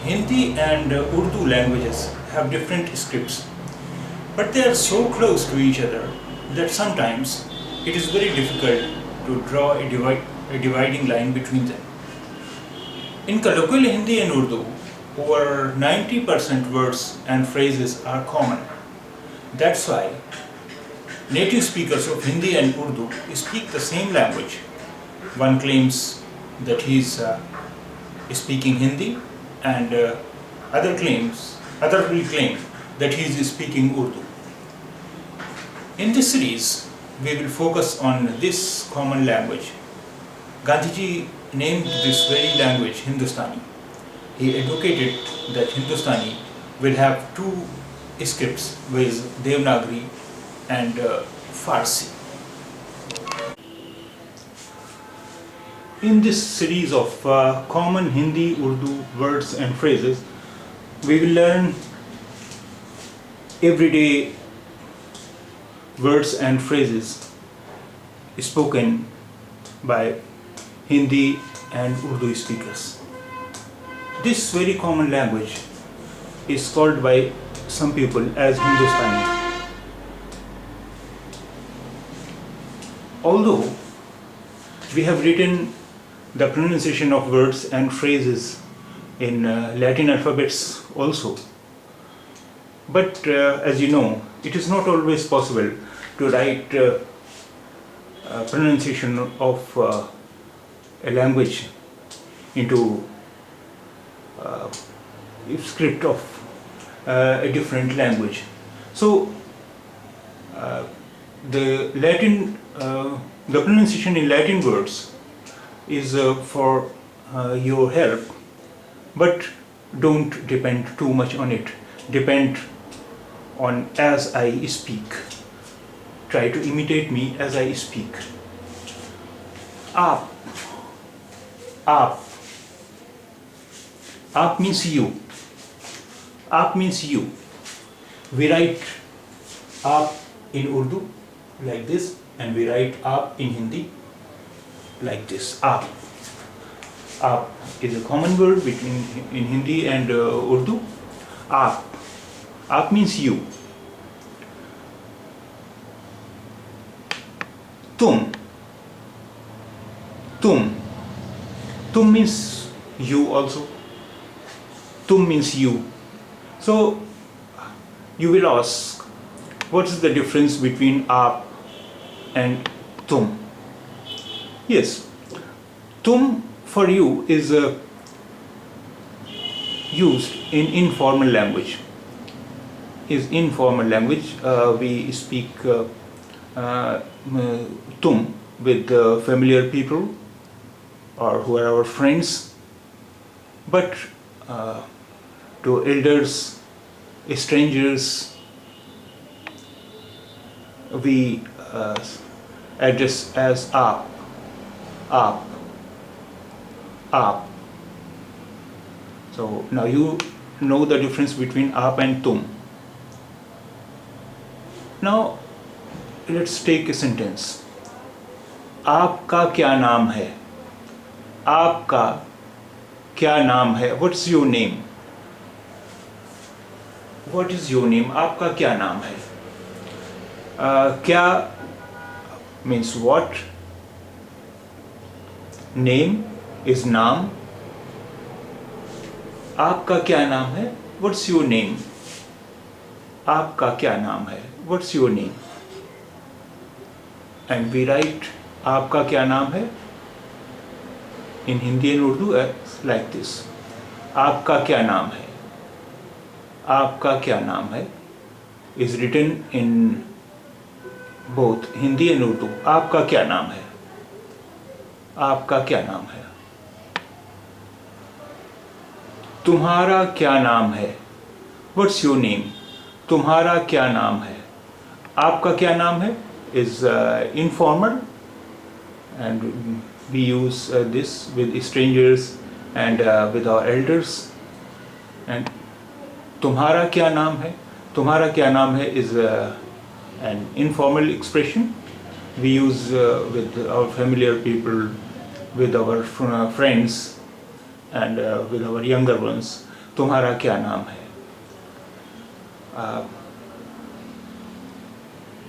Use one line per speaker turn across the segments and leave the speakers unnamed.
Hindi and Urdu languages have different scripts, but they are so close to each other that sometimes it is very difficult to draw a dividing line between them. In colloquial Hindi and Urdu, over 90% words and phrases are common. That's why native speakers of Hindi and Urdu speak the same language. One claims that he is speaking Hindi, and other will claim that he is speaking Urdu. In this series, we will focus on this common language. Gandhiji named this very language Hindustani. He advocated that Hindustani will have two scripts, with Devanagari and Farsi. In this series of common Hindi-Urdu words and phrases, we will learn everyday words and phrases spoken by Hindi and Urdu speakers. This very common language is called by some people as Hindustani. Although we have written the pronunciation of words and phrases in Latin alphabets also, but as you know, it is not always possible to write pronunciation of a language into script of a different language. So the pronunciation in Latin words is for your help, but don't depend too much on it. Depend on as I speak. Try to imitate me as I speak. Aap. Aap. Aap means you. Aap means you. We write aap in Urdu like this, and we write aap in Hindi like this. Aap. Aap is a common word between in Hindi and Urdu. Aap. Aap means you. Tum. Tum. Tum means you also. Tum means you. So you will ask, what is the difference between aap and tum? Yes, tum for you is used in informal language. We speak tum with familiar people or who are our friends, but to elders, strangers, we address as aap. Aap. Aap. So now you know the difference between aap and tum. Now let's take a sentence. आपका क्या नाम है? आपका क्या नाम है? What's your name? What is your name? आपका क्या नाम है? क्या means what? Name is नाम. आपका क्या नाम है? What's your name? आपका क्या नाम है? What's your name? And we write आपका क्या नाम है in Hindi and Urdu like this. आपका क्या नाम है? आपका क्या नाम है is written in both Hindi and Urdu. आपका क्या नाम है? आपका क्या नाम है? तुम्हारा क्या नाम है? What's your name? तुम्हारा क्या नाम है? आपका क्या नाम है is informal, and we use this with strangers and with our elders. And तुम्हारा क्या नाम है? तुम्हारा क्या नाम है is an informal expression we use with our familiar people, with our friends, and with our younger ones. तुम्हारा क्या नाम है?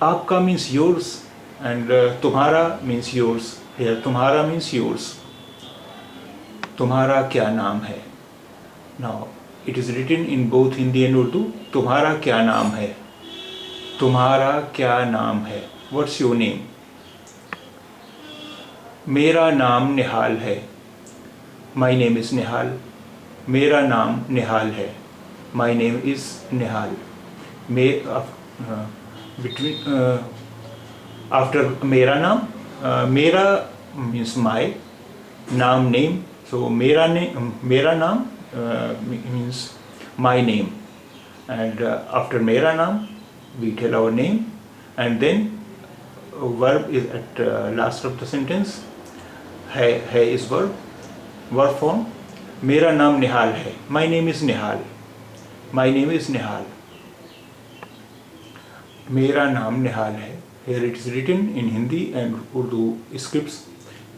आपका means yours, and तुम्हारा means yours. Here तुम्हारा means yours. तुम्हारा क्या नाम है? Now it is written in both Hindi and Urdu. तुम्हारा क्या नाम है? तुम्हारा क्या नाम है? What's your name? मेरा नाम निहाल है. My name is Nihal. मेरा नाम निहाल है. My name is Nihal. After मेरा नाम, मेरा means my, नाम name. So मेरा नाम means my name, and after मेरा नाम we tell our name, and then verb is at last of the sentence. है is verb form. मेरा नाम निहाल है. My name is Nihal. My name is Nihal. मेरा नाम निहाल है. Here it is written in Hindi and Urdu scripts.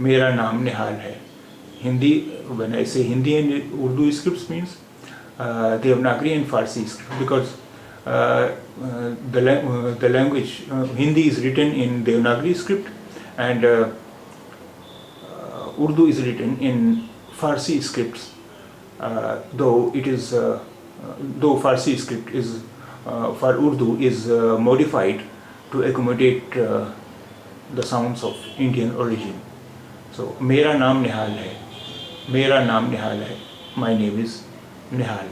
मेरा नाम निहाल है. Hindi, when I say Hindi and Urdu scripts means Devanagari and Farsi script, because the language Hindi is written in Devanagari script, and Urdu is written in Farsi scripts. Though Farsi script is for Urdu is modified to accommodate the sounds of Indian origin. So मेरा नाम निहाल है. मेरा नाम निहाल है. My name is Nihal.